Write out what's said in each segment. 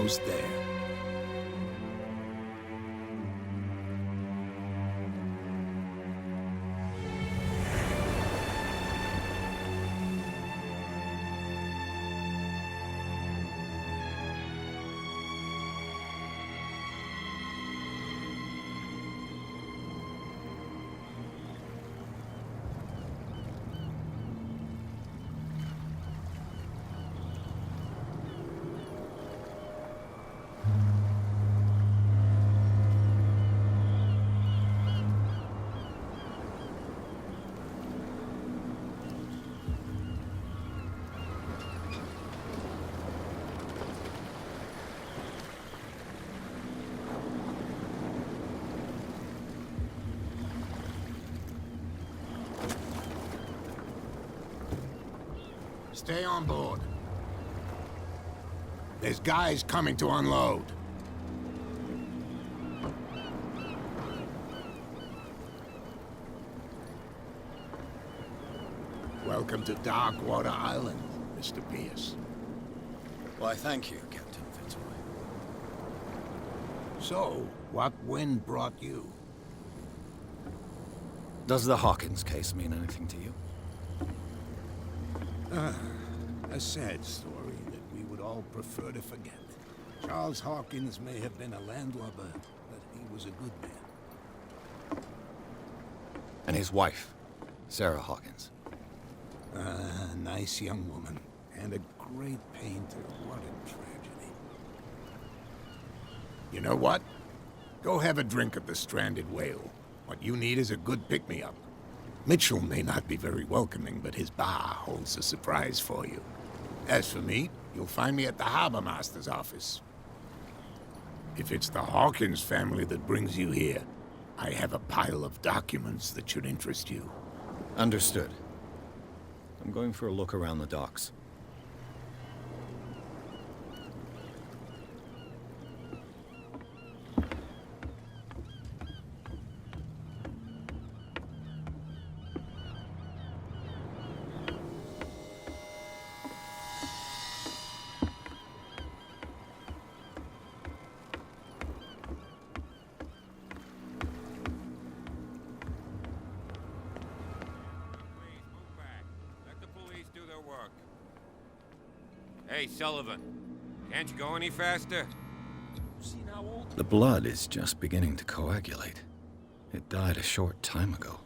almost there. Stay on board. There's guys coming to unload. Welcome to Darkwater Island, Mr. Pierce. Why, thank you, Captain Fitzroy. So, what wind brought you? Does the Hawkins case mean anything to you? A sad story that we would all prefer to forget. Charles Hawkins may have been a landlubber, but he was a good man. And his wife, Sarah Hawkins. A nice young woman, and a great painter. What a tragedy. You know what? Go have a drink at the Stranded Whale. What you need is a good pick-me-up. Mitchell may not be very welcoming, but his bar holds a surprise for you. As for me, you'll find me at the Harbor Master's office. If it's the Hawkins family that brings you here, I have a pile of documents that should interest you. Understood. I'm going for a look around the docks. Hey, Sullivan. Can't you go any faster? The blood is just beginning to coagulate. It died a short time ago.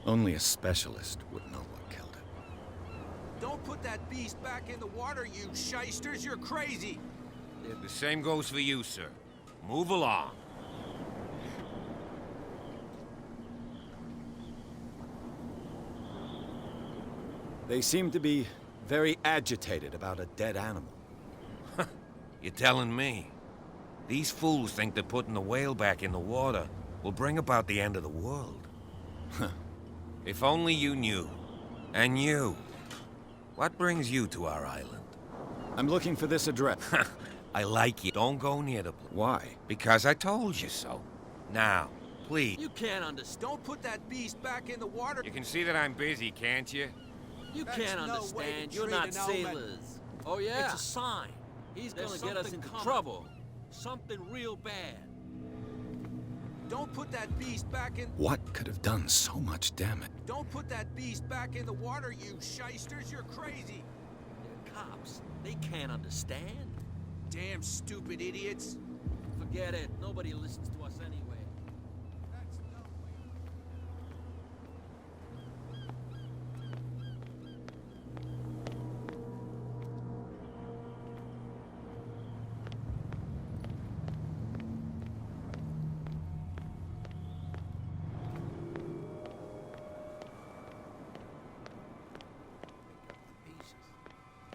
Only a specialist would know what killed it. Don't put that beast back in the water, you shysters! You're crazy! The same goes for you, sir. Move along. They seem to be very agitated about a dead animal. You're telling me? These fools think that putting the whale back in the water will bring about the end of the world. If only you knew. And you. What brings you to our island? I'm looking for this address. I like you. Don't go near the place. Why? Because I told you so. Now, please. You can't understand. Don't put that beast back in the water. You can see that I'm busy, can't you? You That's can't no way understand. to You're treat not an old man. sailors. Oh, yeah? It's a sign. He's gonna get us something into coming. trouble. Something real bad. Don't put that beast back in... What could have done so much damage? Don't put that beast back in the water, you shysters! You're crazy! They're cops. They can't understand. Damn stupid idiots! Forget it. Nobody listens to us anyway. That's no way...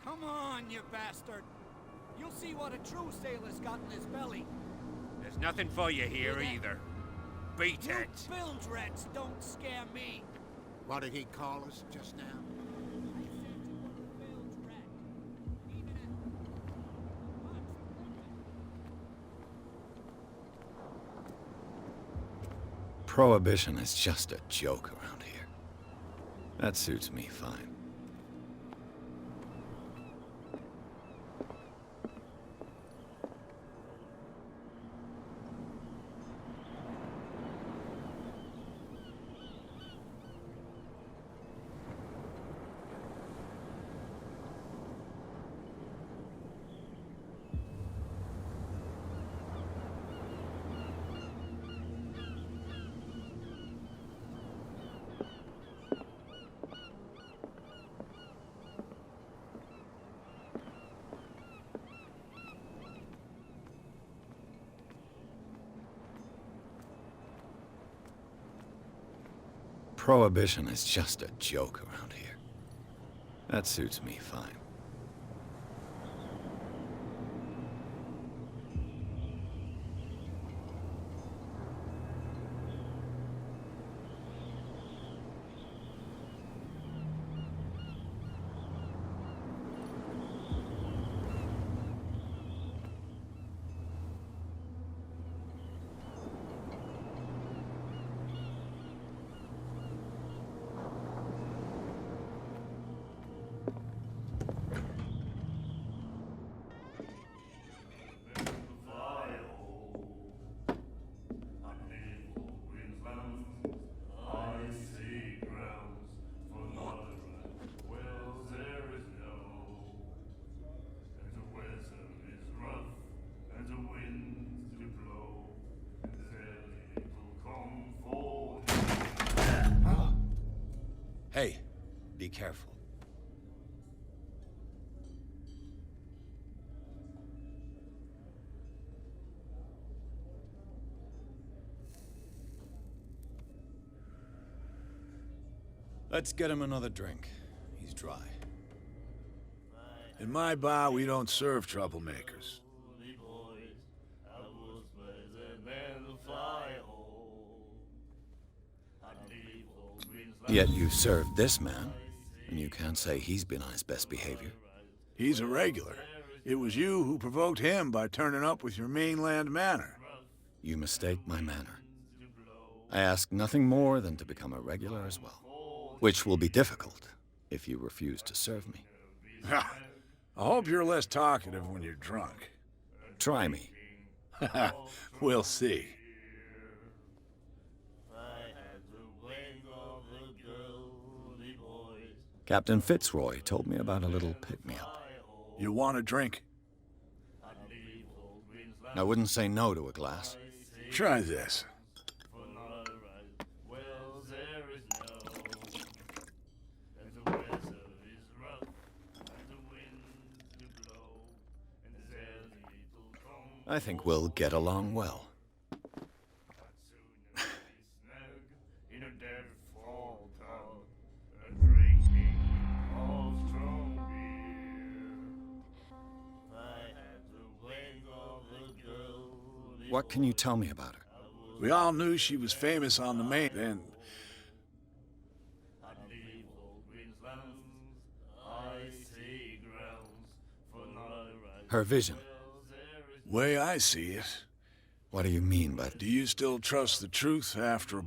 Come on, you bastard! You'll see what a true sailor's got in his belly. There's nothing for you here either. Beat You it. bilge rats don't scare me. What did he call us just now? I said you were a bilge rat. Even Prohibition is just a joke around here. That suits me fine. Prohibition is just a joke around here. That suits me fine. Hey, be careful. Let's get him another drink. He's dry. In my bar, we don't serve troublemakers. Yet you served this man, and you can't say he's been on his best behavior. He's a regular. It was you who provoked him by turning up with your mainland manner. You mistake my manner. I ask nothing more than to become a regular as well, which will be difficult if you refuse to serve me. I hope you're less talkative when you're drunk. Try me. We'll see. Captain Fitzroy told me about a little pick-me-up. You want a drink? I wouldn't say no to a glass. Try this. I think we'll get along well. What can you tell me about her? We all knew she was famous on the main, and Her vision. way I see it, What do you mean by... do you still trust the truth after a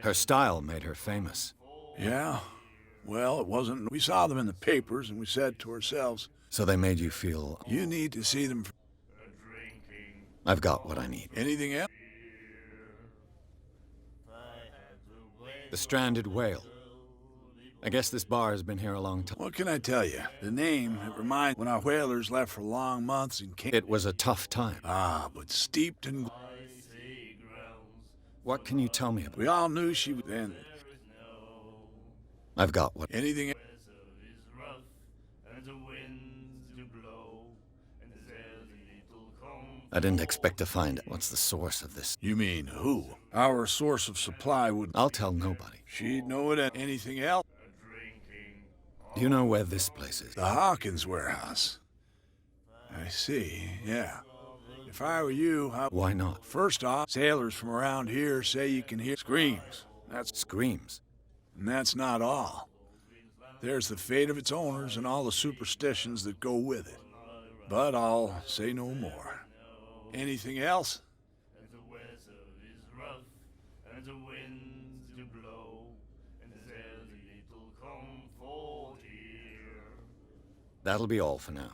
Her style made her famous. Yeah? Well, it wasn't. We saw them in the papers, and we said to ourselves, So they made you feel... you need to see them. I've got what I need. Anything else? The Stranded Whale. I guess this bar has been here a long time. What can I tell you? The name, it reminds when our whalers left for long months and came. It was a tough time. But steeped in. What can you tell me about... We all knew she was. And I've got what... anything. I didn't expect to find it. What's the source of this? You mean who? Our source of supply would. I'll tell nobody. She'd know it. Anything else? Do you know where this place is? The Hawkins warehouse. I see. Yeah. If I were you, Why not? First off, sailors from around here say you can hear screams. Screams. And that's not all. There's the fate of its owners and all the superstitions that go with it. But I'll say no more. Anything else? That'll be all for now.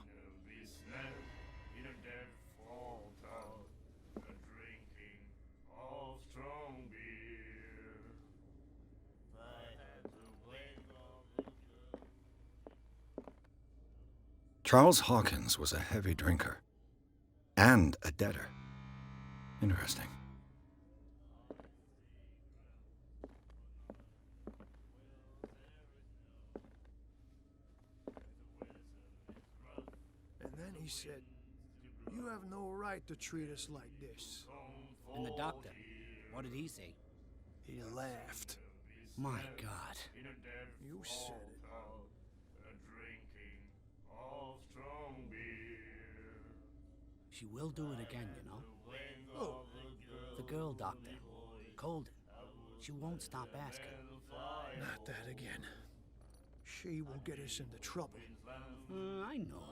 Charles Hawkins was a heavy drinker. And a debtor. Interesting. And then he said, "You have no right to treat us like this." And the doctor, what did he say? He laughed. My God. You said it. She will do it again, you know. Oh, The girl doctor. Colden. She won't stop asking. not that again. She will get us into trouble. I know.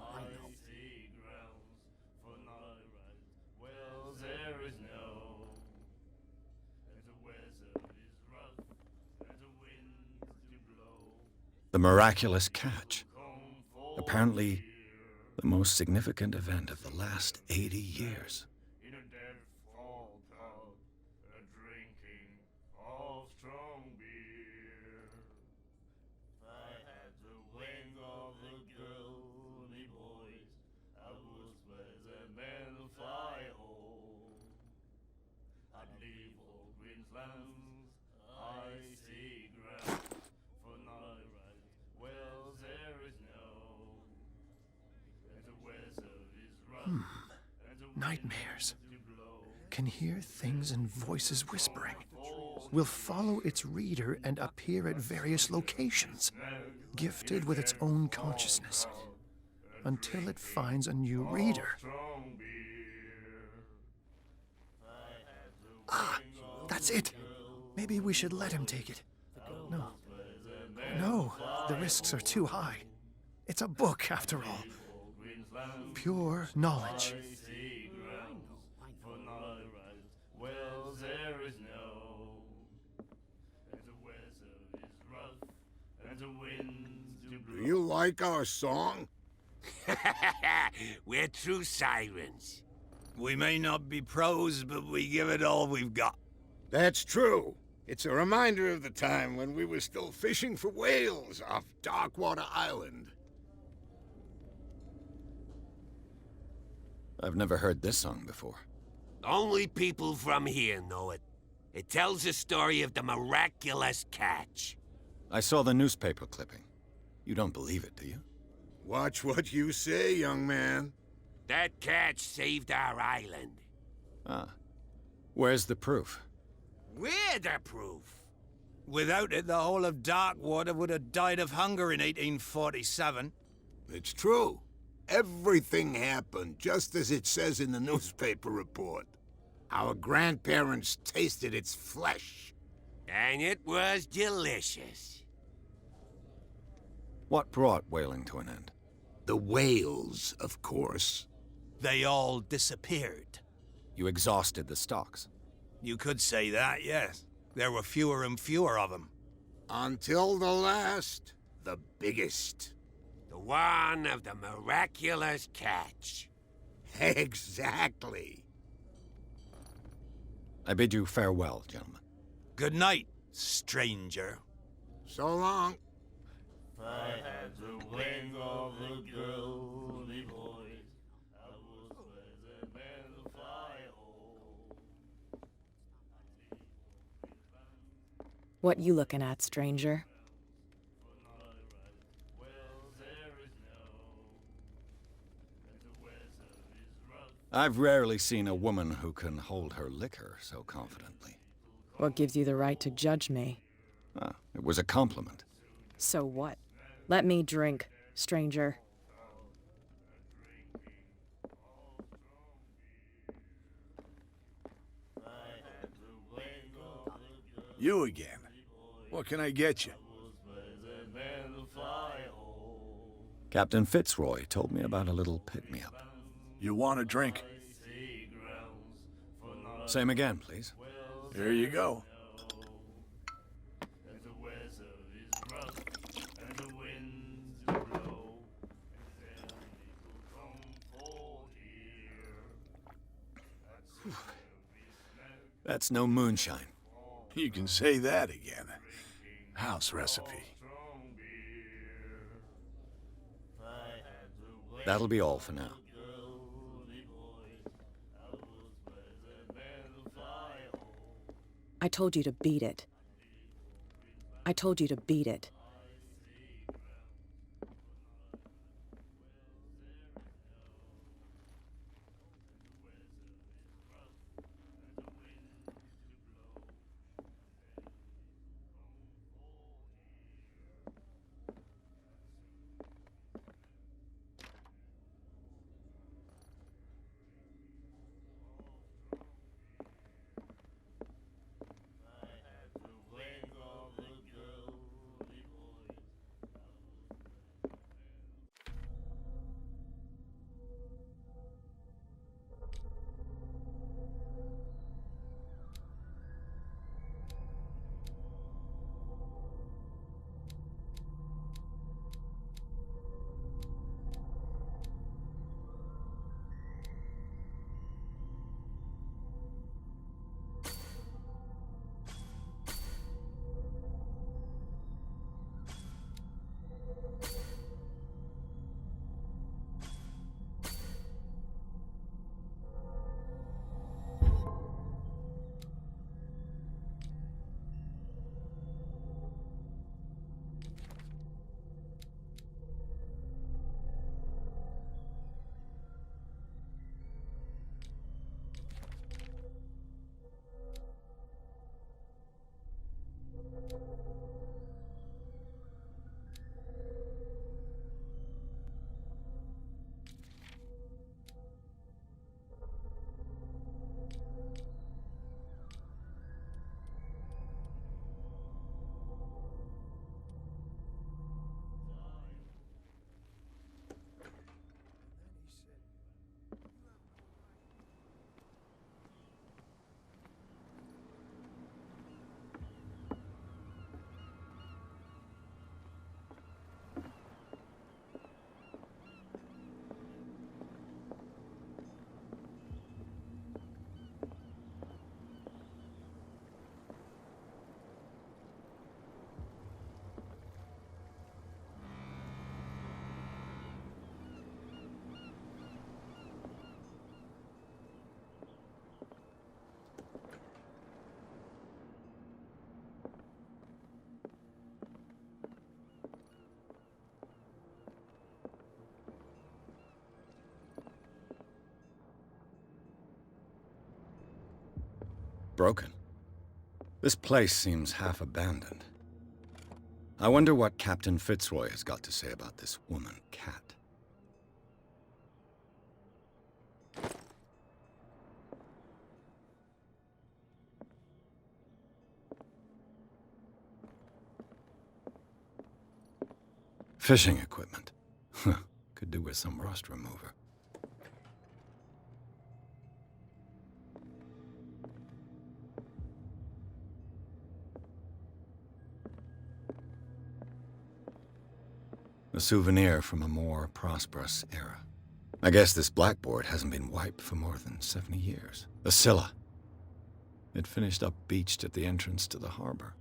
The miraculous catch. Apparently, the most significant event of the last 80 years. Nightmares. Can hear things and voices whispering. Will follow its reader and appear at various locations, gifted with its own consciousness, until it finds a new reader. Ah, that's it. Maybe we should let him take it. No, the risks are too high. It's a book, after all. Pure knowledge. Do you like our song? We're true sirens. We may not be pros, but we give it all we've got. That's true. It's a reminder of the time when we were still fishing for whales off Darkwater Island. I've never heard this song before. Only people from here know it. It tells the story of the miraculous catch. I saw the newspaper clipping. You don't believe it, do you? Watch what you say, young man. That catch saved our island. Ah. Where's the proof? We're the proof. Without it, the whole of Darkwater would have died of hunger in 1847. It's true. Everything happened just as it says in the newspaper report. Our grandparents tasted its flesh. And it was delicious. What brought whaling to an end? The whales, of course. They all disappeared. You exhausted the stocks. You could say that, yes. There were fewer and fewer of them. Until the last, the biggest. The one of the miraculous catch. Exactly. I bid you farewell, gentlemen. Good night, stranger. So long. I had the wing of the girly boys. I was pleasant and fly home. What you looking at, stranger? I've rarely seen a woman who can hold her liquor so confidently. What gives you the right to judge me? Ah, it was a compliment. So what? Let me drink, stranger. You again. What can I get you? Captain Fitzroy told me about a little pick-me-up. You want a drink? Same again, please. Here you go. That's no moonshine. You can say that again. House recipe. That'll be all for now. I told you to beat it. I told you to beat it. broken. This place seems half abandoned. I wonder what Captain Fitzroy has got to say about this woman, Cat. Fishing equipment. Could do with some rust remover. A souvenir from a more prosperous era. I guess this blackboard hasn't been wiped for more than 70 years. The Scylla. It finished up beached at the entrance to the harbor.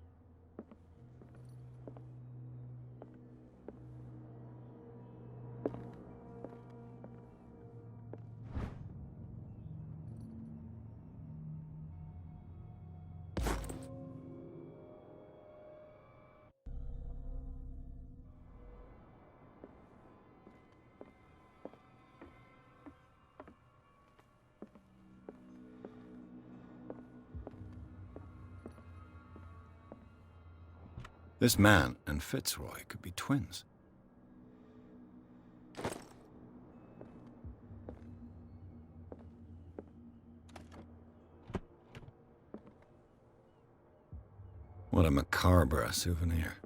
This man and Fitzroy could be twins. What a macabre souvenir.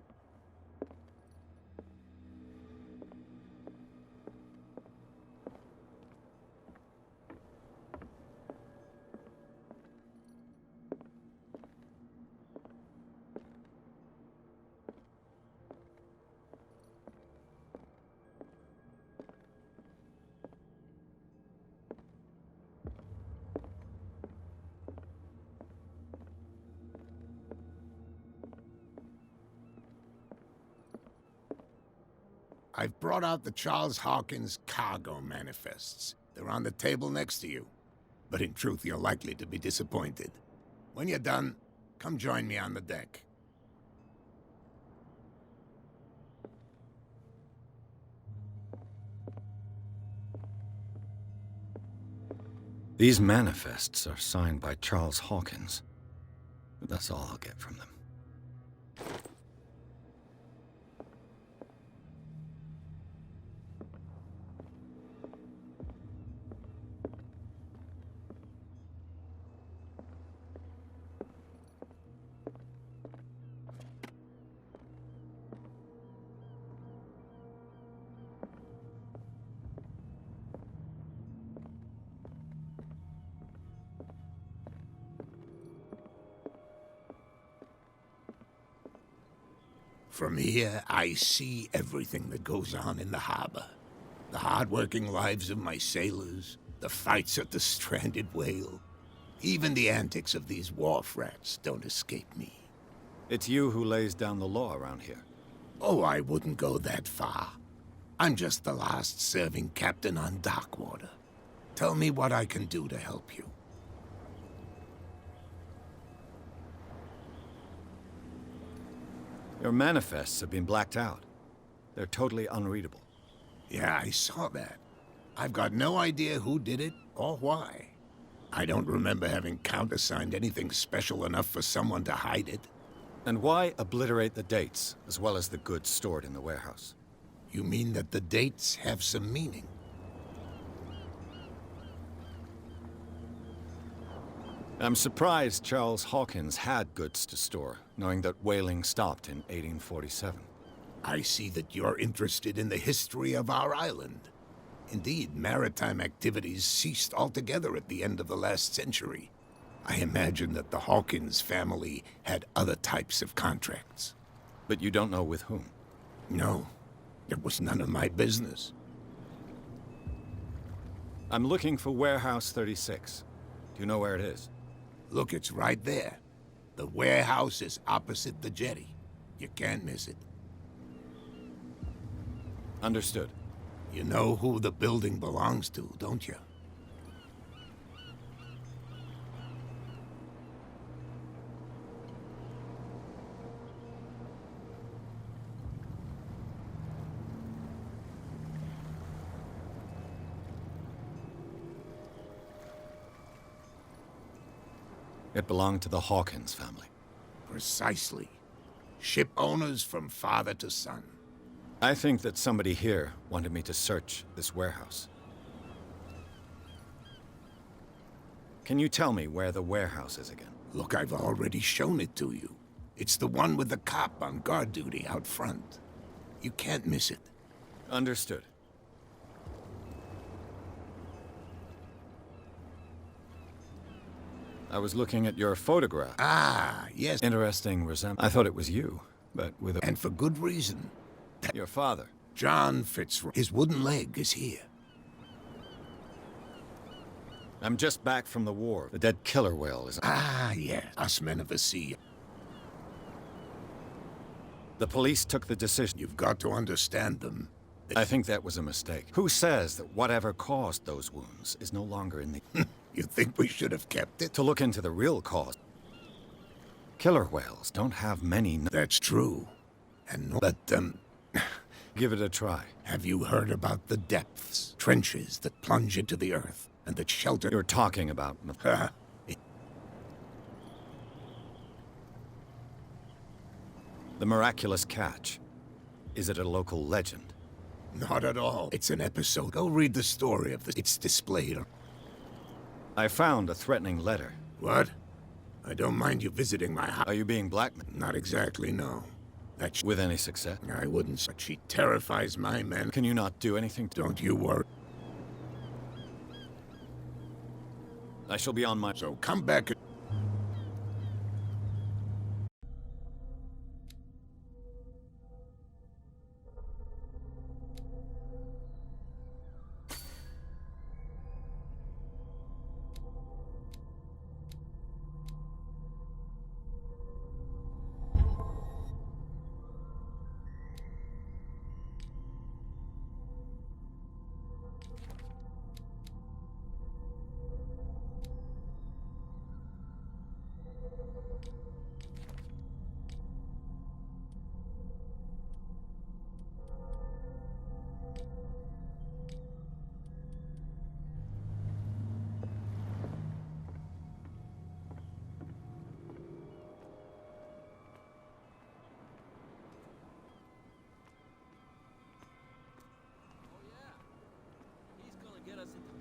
I've brought out the Charles Hawkins cargo manifests. They're on the table next to you. But in truth, you're likely to be disappointed. When you're done, come join me on the deck. These manifests are signed by Charles Hawkins. But that's all I'll get from them. From here, I see everything that goes on in the harbor. The hard-working lives of my sailors, the fights at the stranded whale. Even the antics of these wharf rats don't escape me. It's you who lays down the law around here. Oh, I wouldn't go that far. I'm just the last serving captain on Darkwater. Tell me what I can do to help you. Your manifests have been blacked out. They're totally unreadable. Yeah, I saw that. I've got no idea who did it or why. I don't remember having countersigned anything special enough for someone to hide it. And why obliterate the dates, as well as the goods stored in the warehouse? You mean that the dates have some meaning? I'm surprised Charles Hawkins had goods to store, knowing that whaling stopped in 1847. I see that you're interested in the history of our island. Indeed, maritime activities ceased altogether at the end of the last century. I imagine that the Hawkins family had other types of contracts. But you don't know with whom? No, it was none of my business. I'm looking for Warehouse 36. Do you know where it is? Look, it's right there. The warehouse is opposite the jetty. You can't miss it. Understood. You know who the building belongs to, don't you? It belonged to the Hawkins family. Precisely. Ship owners from father to son. I think that somebody here wanted me to search this warehouse. Can you tell me where the warehouse is again? Look, I've already shown it to you. It's the one with the cop on guard duty out front. You can't miss it. Understood. I was looking at your photograph. Ah, yes. Interesting resemblance. I thought it was you, but with a... And for good reason. Your father. John Fitzroy. His wooden leg is here. I'm just back from the war. The dead killer whale is... Ah, yes. Us men of the sea. The police took the decision. You've got to understand them. I think that was a mistake. Who says that whatever caused those wounds is no longer in the... You think we should have kept it? To look into the real cause. Killer whales don't have many... That's true. And no... But, Give it a try. Have you heard about the depths? Trenches that plunge into the earth, and that shelter... You're talking about... The miraculous catch. Is it a local legend? Not at all. It's an episode. Go read the story of this. It's displayed. I found a threatening letter. What? I don't mind you visiting my house. Are you being blackmailed? Not exactly, no. That With any success? I wouldn't, but she terrifies my men. Can you not do anything to... Don't you worry. I shall be on my... So come back...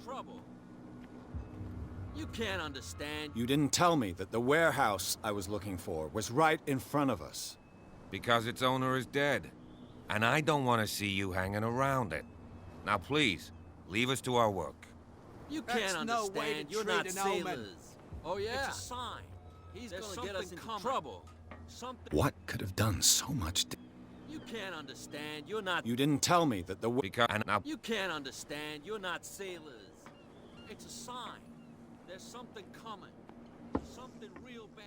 Trouble. You can't understand. You didn't tell me that the warehouse I was looking for was right in front of us. Because its owner is dead. And I don't want to see you hanging around it. Now please, leave us to our work. You can't understand. You're not sailors. Oh yeah. It's a sign. He's gonna get us into trouble. Something. What could have done so much You can't understand. You're not. You didn't tell me that the... Because... You can't understand. You're not sailors. It's a sign. There's something coming. Something real bad.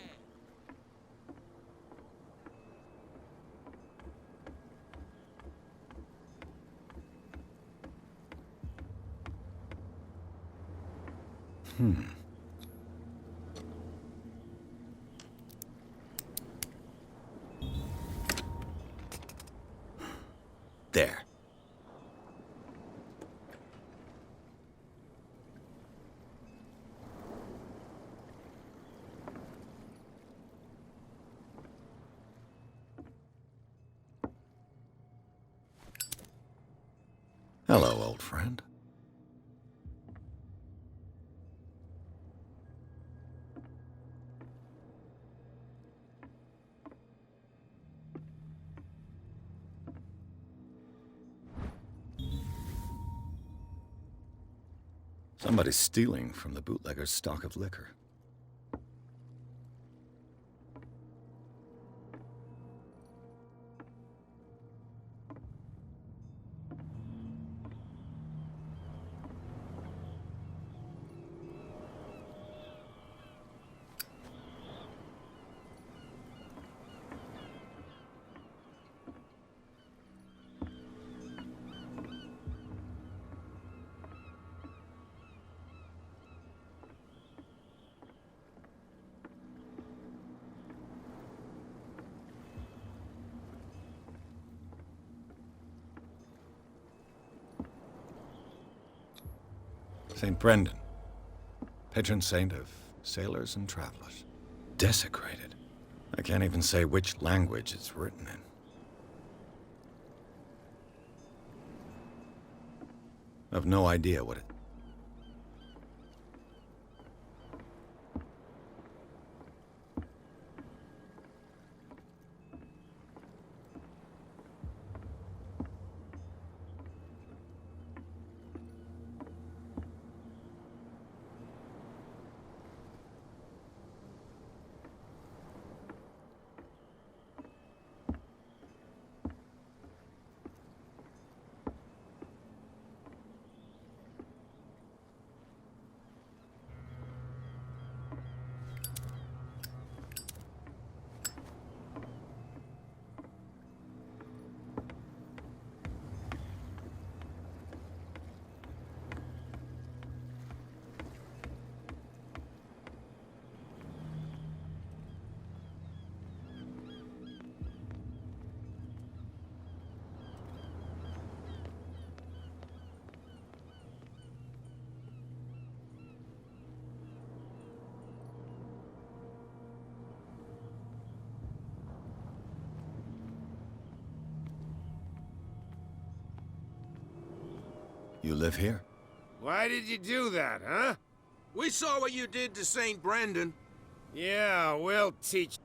There. Hello, old friend. Somebody's stealing from the bootlegger's stock of liquor. St. Brendan, patron saint of sailors and travelers. Desecrated. I can't even say which language it's written in. I've no idea what it... You live here? Why did you do that, huh? We saw what you did to St. Brendan. Yeah, we'll teach.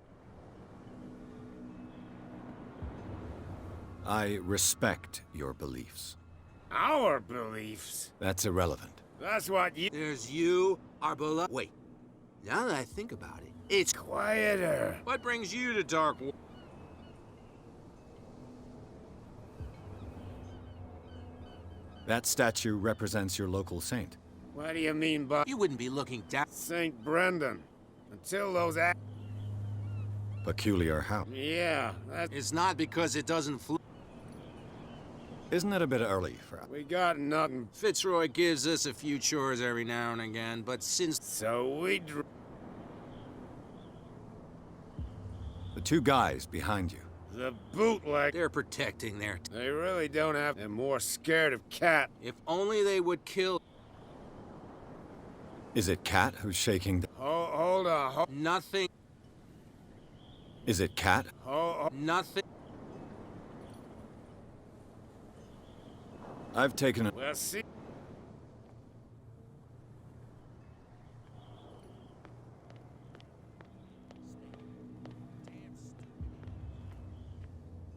I respect your beliefs. Our beliefs? That's irrelevant. That's what you... There's you, our beloved... Wait. Now that I think about it, it's quieter. What brings you to Darkwater? That statue represents your local saint. What do you mean by... You wouldn't be looking down... St. Brendan. Until those... Peculiar how? Yeah, that... It's not because it doesn't fly. Isn't it a bit early for... We got nothing. Fitzroy gives us a few chores every now and again, but since... So we... The two guys behind you. The bootleg... They're protecting their... They really don't have... They're more scared of Cat. If only they would kill... Is it Cat who's shaking the... Hold on. Nothing. Is it Cat? Nothing. I've taken a... Well, see...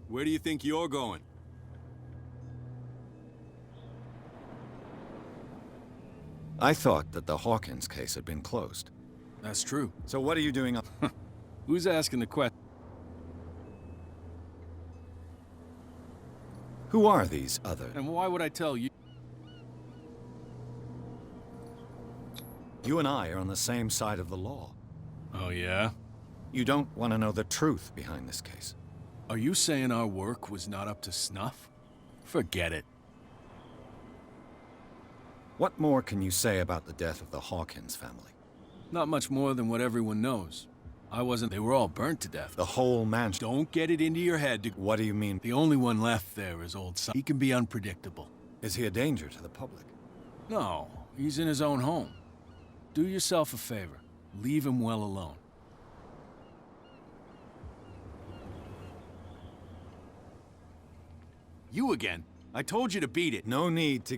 Where do you think you're going? I thought that the Hawkins case had been closed. That's true. So what are you doing up... Who's asking the question? Who are these other... And why would I tell you? You and I are on the same side of the law. Oh, yeah? You don't want to know the truth behind this case. Are you saying our work was not up to snuff? Forget it. What more can you say about the death of the Hawkins family? Not much more than what everyone knows. I wasn't... They were all burnt to death. The whole mansion... Don't get it into your head. What do you mean? The only one left there is old son. He can be unpredictable. Is he a danger to the public? No, he's in his own home. Do yourself a favor. Leave him well alone. You again. I told you to beat it. No need to...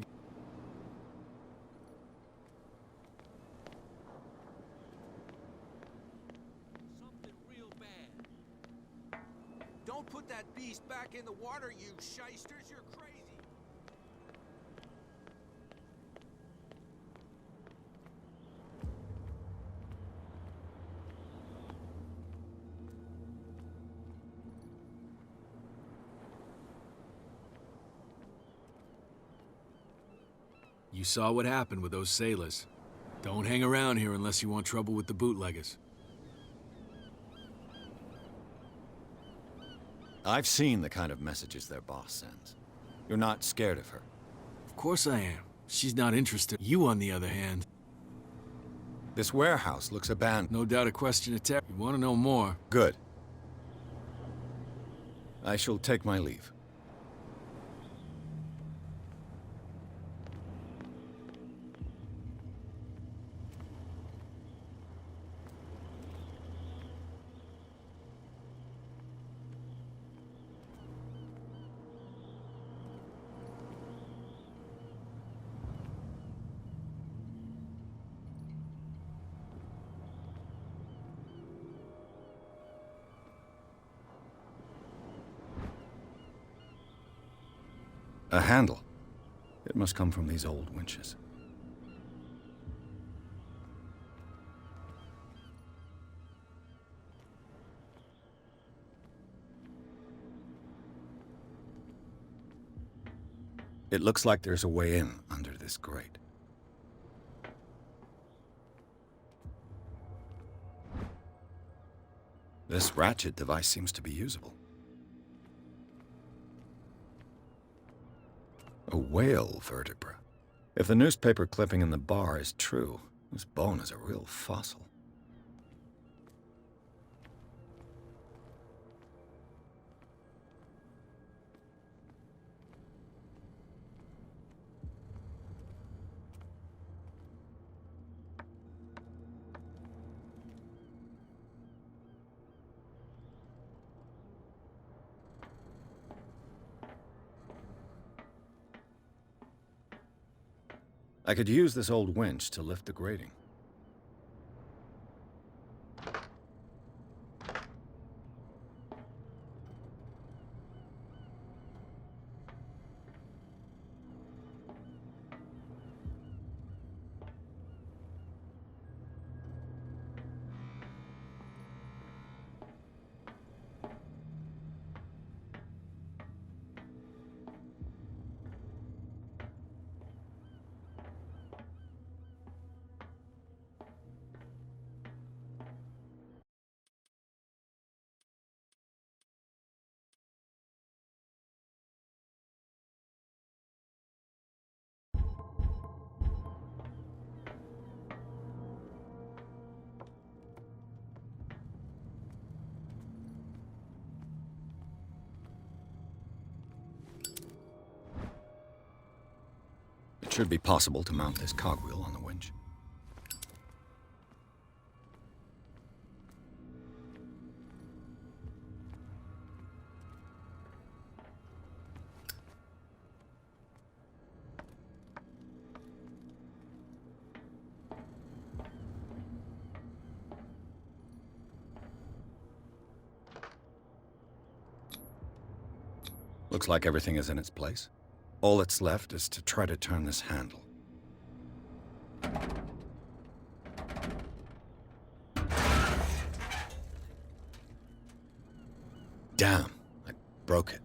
Something real bad. Don't put that beast back in the water, you shysters. You're crazy. You saw what happened with those sailors. Don't hang around here unless you want trouble with the bootleggers. I've seen the kind of messages their boss sends. You're not scared of her. Of course I am. She's not interested. You, on the other hand... This warehouse looks abandoned. No doubt a question of terror. You want to know more? Good. I shall take my leave. A handle. It must come from these old winches. It looks like there's a way in under this grate. This ratchet device seems to be usable. A whale vertebra. If the newspaper clipping in the bar is true, this bone is a real fossil. I could use this old winch to lift the grating. It should be possible to mount this cogwheel on the winch. Looks like everything is in its place. All that's left is to try to turn this handle. Damn, I broke it.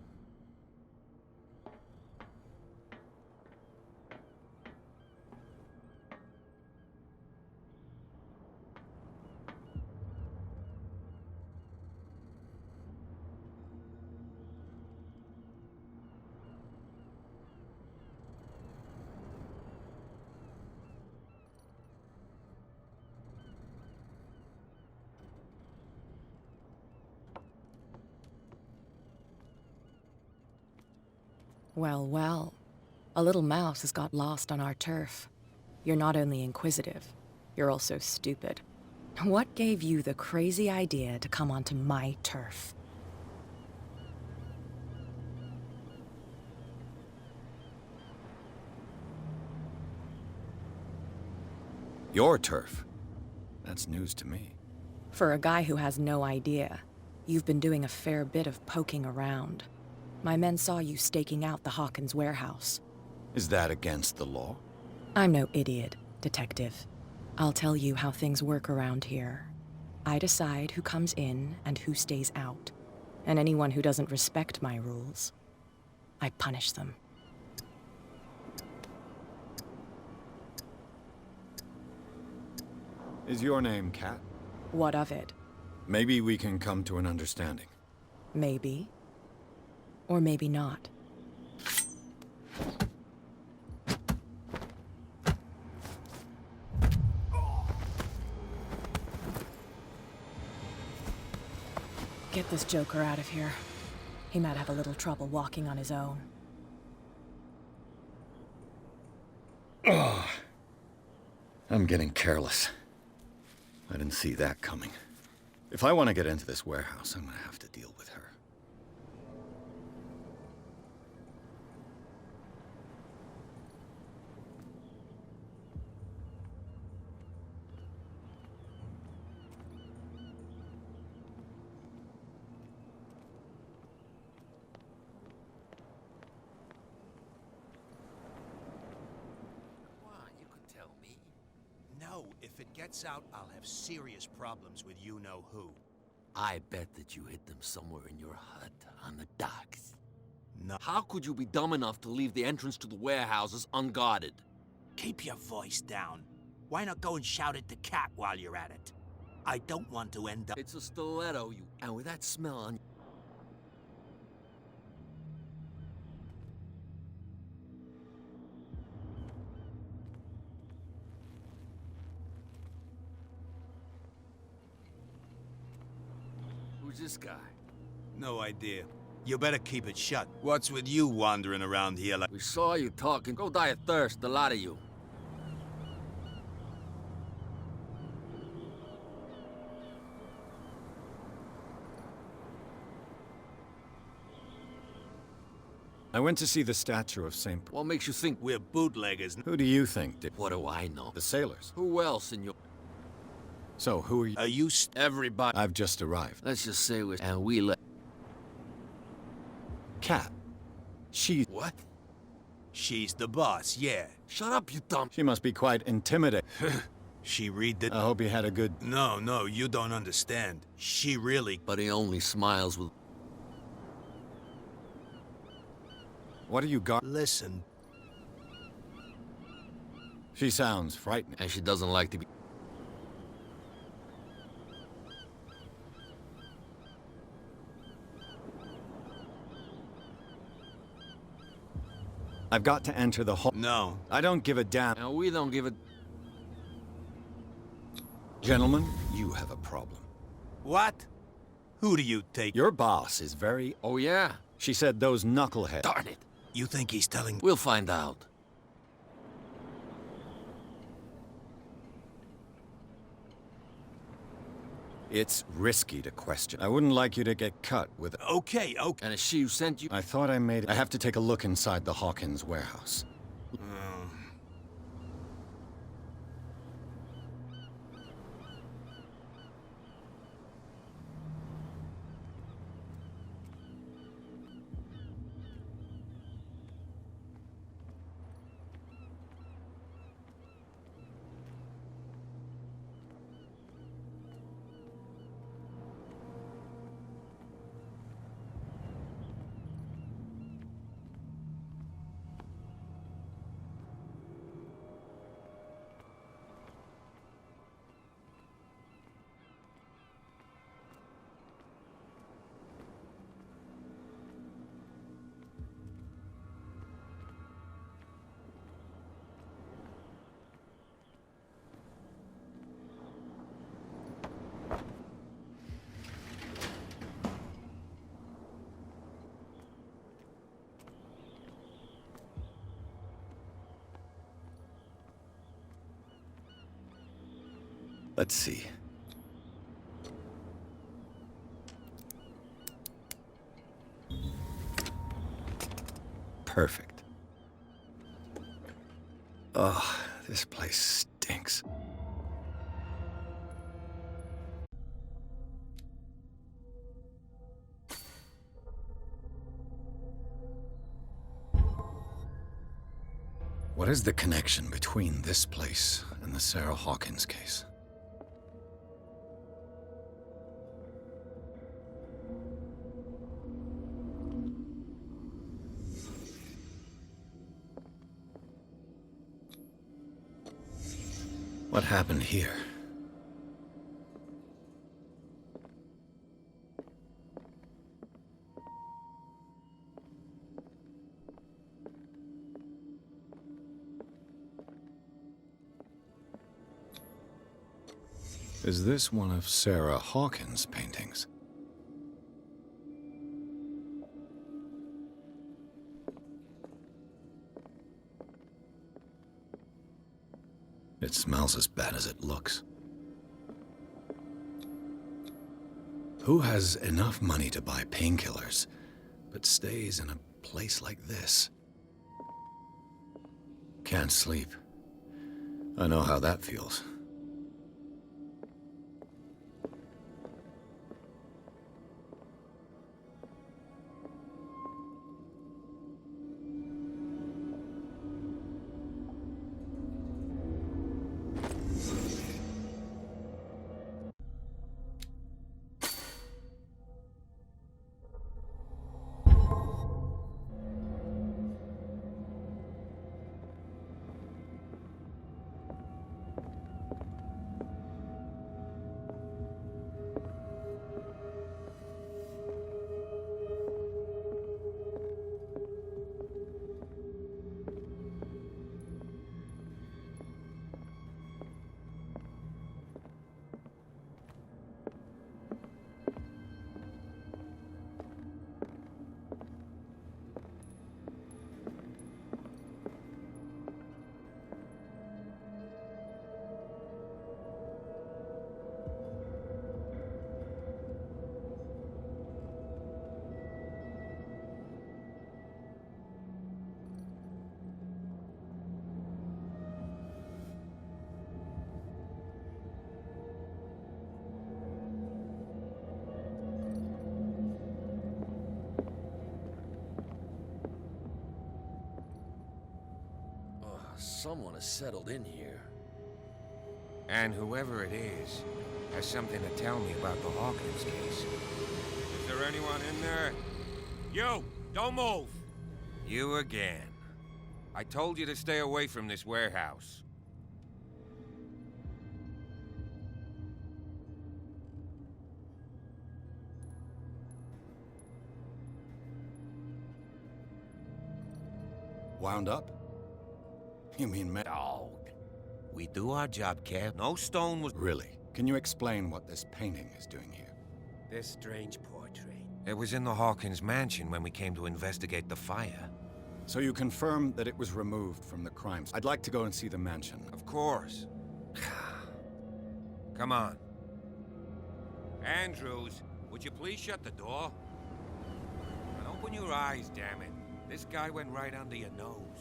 Well, well. A little mouse has got lost on our turf. You're not only inquisitive, you're also stupid. What gave you the crazy idea to come onto my turf? Your turf? That's news to me. For a guy who has no idea, you've been doing a fair bit of poking around. My men saw you staking out the Hawkins warehouse. Is that against the law? I'm no idiot, Detective. I'll tell you how things work around here. I decide who comes in and who stays out. And anyone who doesn't respect my rules, I punish them. Is your name Kat? What of it? Maybe we can come to an understanding. Maybe. Or maybe not. Get this joker out of here. He might have a little trouble walking on his own. Oh, I'm getting careless. I didn't see that coming. If I want to get into this warehouse, I'm going to have to deal with her. gets out, I'll have serious problems with you-know-who. I bet that you hid them somewhere in your hut on the docks. No. How could you be dumb enough to leave the entrance to the warehouses unguarded? Keep your voice down. Why not go and shout at the cat while you're at it? I don't want to end up... It's a stiletto, you... And with that smell on... Who's this guy? No idea. You better keep it shut. What's with you wandering around here like... We saw you talking. Go die of thirst, the lot of you. I went to see the statue of Saint... What makes you think... We're bootleggers. Who do you think did... What do I know? The sailors. Who else, senor? So, who are you? Are you... Everybody. I've just arrived. Let's just say we're... And we let... Cat. She... What? She's the boss, yeah. Shut up, you dumb... She must be quite intimidating. She read the... I hope you had a good... No, you don't understand. She really... But he only smiles with... What are you got? Listen. She sounds frightening. And she doesn't like to be... I've got to enter the hall. No. I don't give a damn. And we don't give a... Gentlemen, you have a problem. What? Who do you take? Your boss is very... Oh, yeah? She said those knuckleheads... Darn it. You think he's telling... We'll find out. It's risky to question. I wouldn't like you to get cut with... Okay. And it's she who sent you... I thought I made... I have to take a look inside the Hawkins warehouse. Let's see. Perfect. Oh, this place stinks. What is the connection between this place and the Sarah Hawkins case? What happened here? Is this one of Sarah Hawkins' paintings? It smells as bad as it looks. Who has enough money to buy painkillers, but stays in a place like this? Can't sleep. I know how that feels. Someone has settled in here. And whoever it is has something to tell me about the Hawkins case. Is there anyone in there? You! Don't move! You again. I told you to stay away from this warehouse. Wound up? You mean Dog. We do our job, Kev. No stone was... Really? Can you explain what this painting is doing here? This strange portrait. It was in the Hawkins mansion when we came to investigate the fire. So you confirm that it was removed from the crime scene. I'd like to go and see the mansion. Of course. Come on. Andrews, would you please shut the door? And open your eyes, damn it. This guy went right under your nose.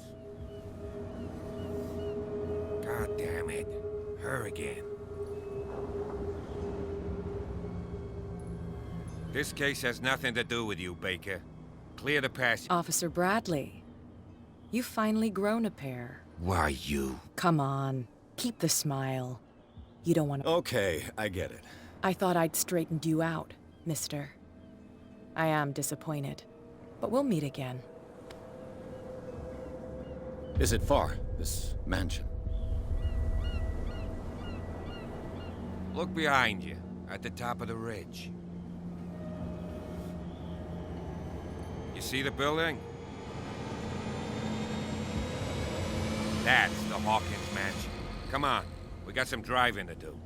God damn it. Her again. This case has nothing to do with you, Baker. Clear the passage. Officer Bradley, you've finally grown a pair. Why, you? Come on, keep the smile. You don't want to... Okay, I get it. I thought I'd straightened you out, mister. I am disappointed, but we'll meet again. Is it far, this mansion? Look behind you, at the top of the ridge. You see the building? That's the Hawkins mansion. Come on, we got some driving to do.